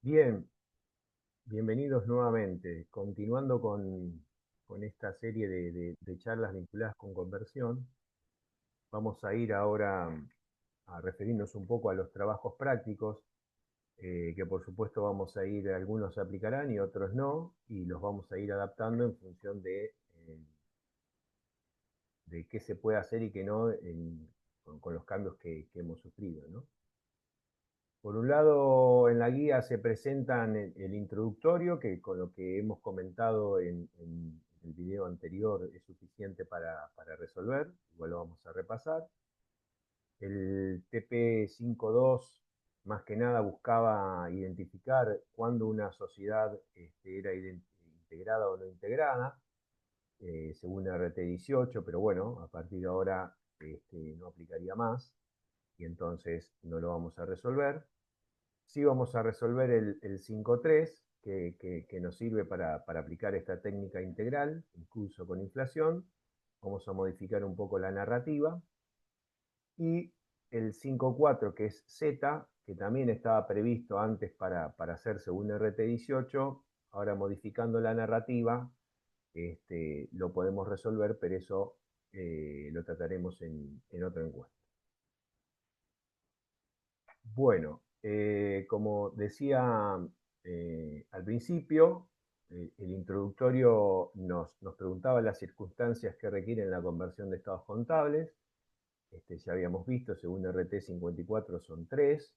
Bien, bienvenidos nuevamente. Continuando con esta serie de charlas vinculadas con conversión, vamos a ir ahora a referirnos un poco a los trabajos prácticos, que por supuesto vamos a ir, algunos se aplicarán y otros no, y los vamos a ir adaptando en función de qué se puede hacer y qué no con los cambios que hemos sufrido, ¿no? Por un lado, en la guía se presentan el introductorio, que con lo que hemos comentado en el video anterior es suficiente para resolver, igual lo vamos a repasar. El TP52 más que nada buscaba identificar cuándo una sociedad era integrada o no integrada, según RT18, pero bueno, a partir de ahora no aplicaría más y entonces no lo vamos a resolver. Sí vamos a resolver el 5.3, que nos sirve para aplicar esta técnica integral, incluso con inflación. Vamos a modificar un poco la narrativa. Y el 5.4, que es Z, que también estaba previsto antes para hacer según RT18, ahora modificando la narrativa, lo podemos resolver, pero eso lo trataremos en otro encuentro. Bueno, como decía al principio, el introductorio nos preguntaba las circunstancias que requieren la conversión de estados contables. Ya habíamos visto, según RT 54 son tres.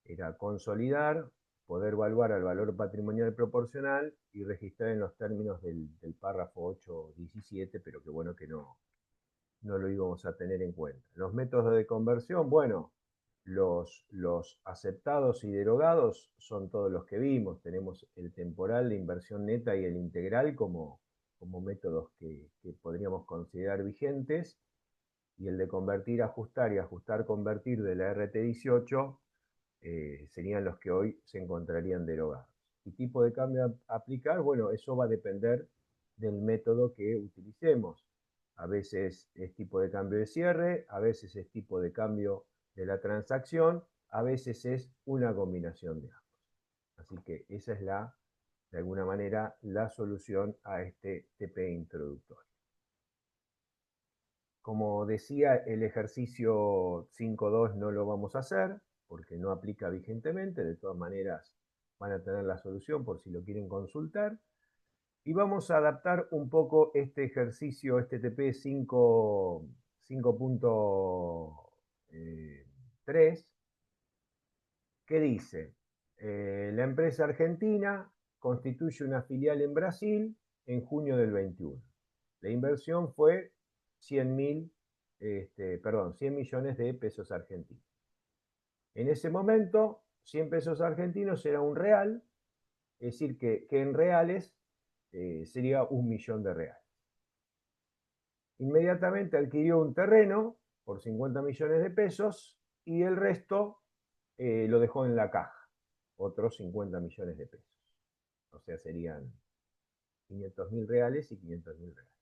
Era consolidar, poder evaluar al valor patrimonial proporcional y registrar en los términos del párrafo 8.17, pero que bueno que no lo íbamos a tener en cuenta. Los métodos de conversión, bueno, los aceptados y derogados son todos los que vimos. Tenemos el temporal, la inversión neta y el integral como métodos que podríamos considerar vigentes. Y el de convertir, ajustar y ajustar, convertir de la RT18 serían los que hoy se encontrarían derogados. ¿Y tipo de cambio a aplicar? Bueno, eso va a depender del método que utilicemos. A veces es tipo de cambio de cierre, a veces es tipo de cambio de la transacción, a veces es una combinación de ambos. Así que esa es de alguna manera, la solución a este TP introductorio. Como decía, el ejercicio 5.2 no lo vamos a hacer porque no aplica vigentemente. De todas maneras, van a tener la solución por si lo quieren consultar. Y vamos a adaptar un poco este ejercicio, este TP 5.3, que dice, la empresa argentina constituye una filial en Brasil en junio del 21. La inversión fue 100 millones de pesos argentinos. En ese momento, 100 pesos argentinos era un real, es decir, que en reales sería 1 millón de reales. Inmediatamente adquirió un terreno por 50 millones de pesos y el resto lo dejó en la caja, otros 50 millones de pesos. O sea, serían 500.000 reales y 500.000 reales.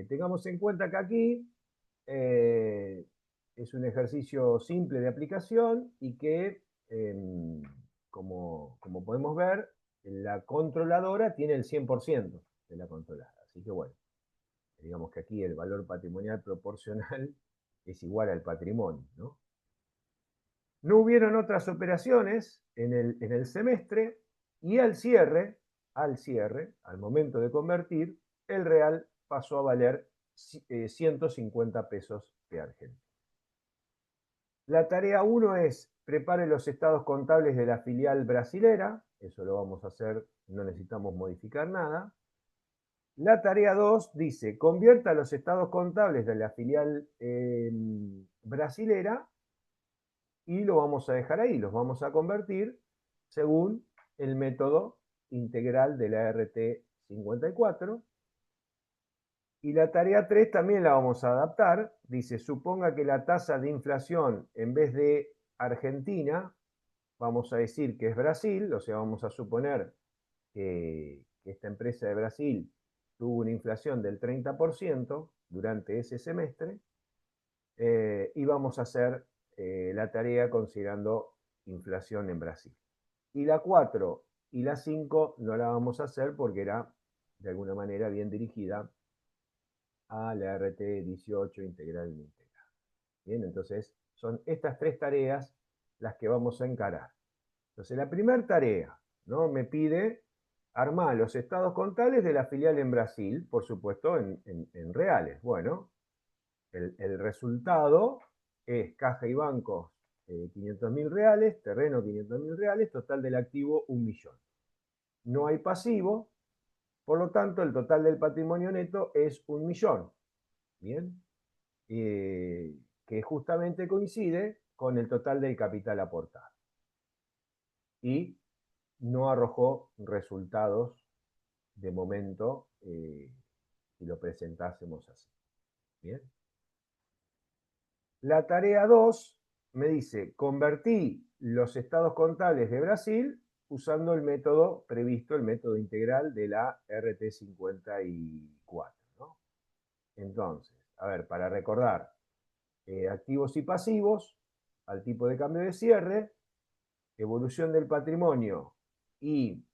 Tengamos en cuenta que aquí es un ejercicio simple de aplicación y que, como podemos ver, la controladora tiene el 100% de la controlada. Así que bueno, digamos que aquí el valor patrimonial proporcional es igual al patrimonio, ¿no? No hubieron otras operaciones en el semestre y al momento de convertir, el real pasó a valer 150 pesos de Argentina. La tarea 1 es prepare los estados contables de la filial brasilera. Eso lo vamos a hacer, no necesitamos modificar nada. La tarea 2 dice, convierta los estados contables de la filial brasilera y lo vamos a dejar ahí, los vamos a convertir según el método integral de la RT54. Y la tarea 3 también la vamos a adaptar. Dice, suponga que la tasa de inflación en vez de Argentina, vamos a decir que es Brasil, o sea, vamos a suponer que esta empresa de Brasil tuvo una inflación del 30% durante ese semestre, y vamos a hacer la tarea considerando inflación en Brasil. Y la 4 y la 5 no la vamos a hacer porque era, de alguna manera, bien dirigida a la RT 18 integral e integral. Bien, entonces son estas tres tareas las que vamos a encarar. Entonces la primera tarea, ¿no? Me pide armar los estados contables de la filial en Brasil, por supuesto en reales. Bueno, el resultado es caja y bancos 500.000 reales, terreno 500.000 reales, total del activo 1 millón. No hay pasivo, por lo tanto el total del patrimonio neto es 1 millón. Bien, que justamente coincide con el total del capital aportado. Y no arrojó resultados de momento si lo presentásemos así. Bien. La tarea 2 me dice, convertí los estados contables de Brasil usando el método previsto, el método integral de la RT54. ¿No? Entonces, a ver, para recordar, activos y pasivos, al tipo de cambio de cierre, evolución del patrimonio y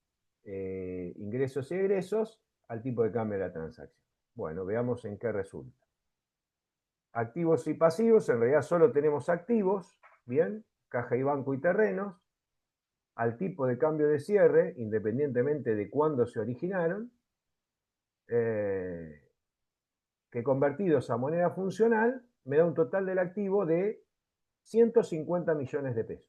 ingresos y egresos al tipo de cambio de la transacción. Bueno, veamos en qué resulta. Activos y pasivos, en realidad solo tenemos activos, bien, caja y banco y terrenos, al tipo de cambio de cierre, independientemente de cuándo se originaron, que convertidos a moneda funcional me da un total del activo de 150 millones de pesos.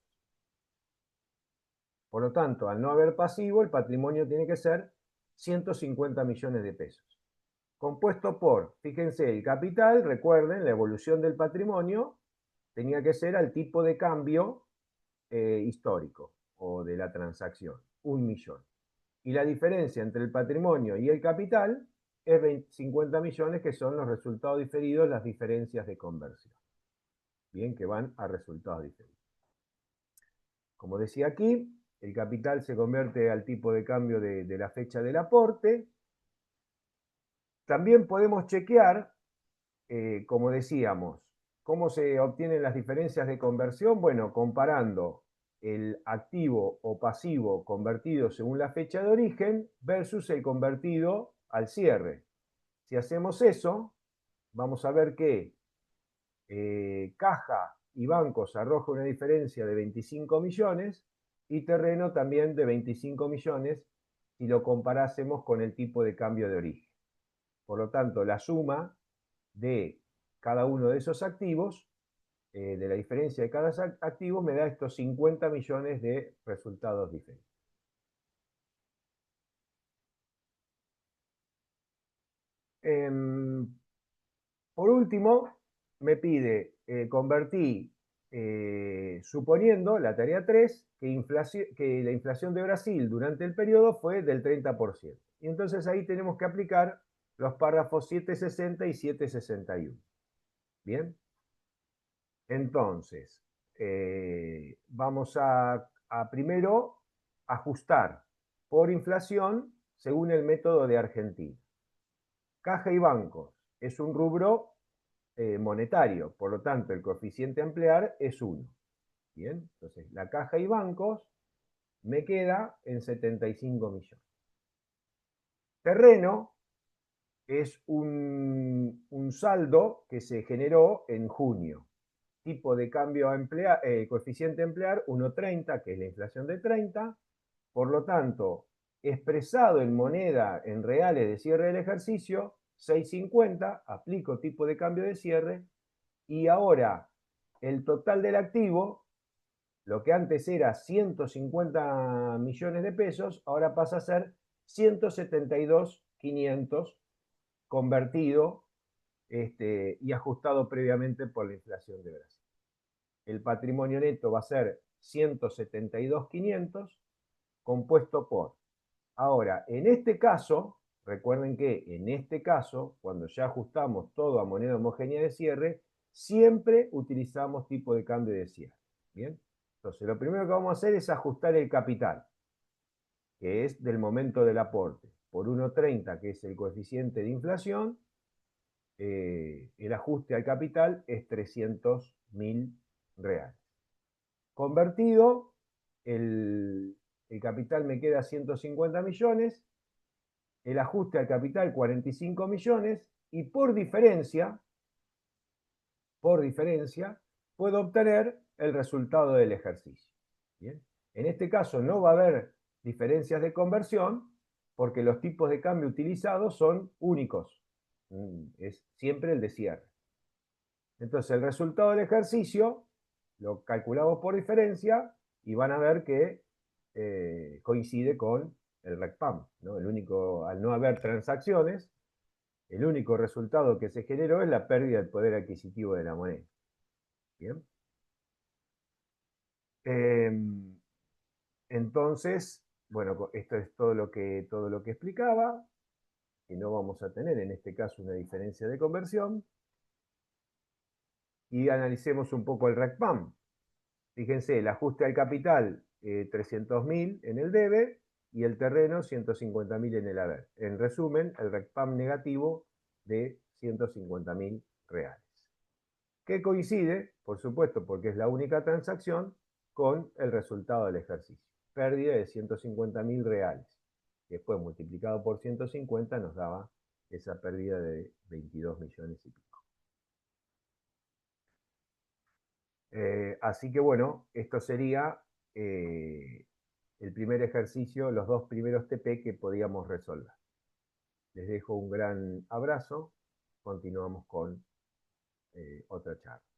Por lo tanto, al no haber pasivo, el patrimonio tiene que ser 150 millones de pesos. Compuesto por, fíjense, el capital, recuerden, la evolución del patrimonio tenía que ser al tipo de cambio histórico o de la transacción, 1 millón. Y la diferencia entre el patrimonio y el capital es 50 millones, que son los resultados diferidos, las diferencias de conversión. Bien, que van a resultados diferidos. Como decía aquí, el capital se convierte al tipo de cambio de la fecha del aporte. También podemos chequear, como decíamos, ¿cómo se obtienen las diferencias de conversión? Bueno, comparando el activo o pasivo convertido según la fecha de origen versus el convertido al cierre. Si hacemos eso, vamos a ver que caja y bancos arroja una diferencia de 25 millones y terreno también de 25 millones si lo comparásemos con el tipo de cambio de origen. Por lo tanto, la suma de cada uno de esos activos, de la diferencia de cada activo, me da estos 50 millones de resultados diferentes. Por último, me pide convertir, suponiendo la tarea 3, que la inflación de Brasil durante el periodo fue del 30%. Y entonces ahí tenemos que aplicar los párrafos 760 y 761. Bien. Entonces, vamos a primero ajustar por inflación según el método de Argentina. Caja y bancos es un rubro monetario, por lo tanto el coeficiente a emplear es 1. Bien, entonces la caja y bancos me queda en 75 millones. Terreno es un saldo que se generó en junio. Tipo de cambio a emplear, coeficiente a emplear 1,30, que es la inflación de 30. Por lo tanto, expresado en moneda, en reales de cierre del ejercicio, 6,50, aplico tipo de cambio de cierre, y ahora el total del activo, lo que antes era 150 millones de pesos, ahora pasa a ser 172.500 convertido y ajustado previamente por la inflación de Brasil. El patrimonio neto va a ser 172.500 compuesto por. Ahora, en este caso, recuerden que en este caso, cuando ya ajustamos todo a moneda homogénea de cierre, siempre utilizamos tipo de cambio de cierre. Bien, entonces lo primero que vamos a hacer es ajustar el capital, que es del momento del aporte, por 1,30, que es el coeficiente de inflación. El ajuste al capital es 300.000 reales. Convertido, el el capital me queda 150 millones, el ajuste al capital 45 millones, y por diferencia, puedo obtener el resultado del ejercicio. ¿Bien? En este caso no va a haber diferencias de conversión porque los tipos de cambio utilizados son únicos. Es siempre el de cierre. Entonces el resultado del ejercicio lo calculamos por diferencia y van a ver que coincide con el RECPAM, ¿no? Al no haber transacciones, el único resultado que se generó es la pérdida del poder adquisitivo de la moneda. ¿Bien? Entonces, bueno, esto es todo lo que explicaba, y no vamos a tener en este caso una diferencia de conversión. Y analicemos un poco el RECPAM. Fíjense, el ajuste al capital, 300.000 en el debe, y el terreno 150.000 en el haber. En resumen, el RECPAM negativo de 150.000 reales. Que coincide, por supuesto, porque es la única transacción, con el resultado del ejercicio. Pérdida de 150.000 reales. Después multiplicado por 150 nos daba esa pérdida de 22 millones y pico. Así que bueno, esto sería el primer ejercicio, los dos primeros TP que podíamos resolver. Les dejo un gran abrazo. Continuamos con otra charla.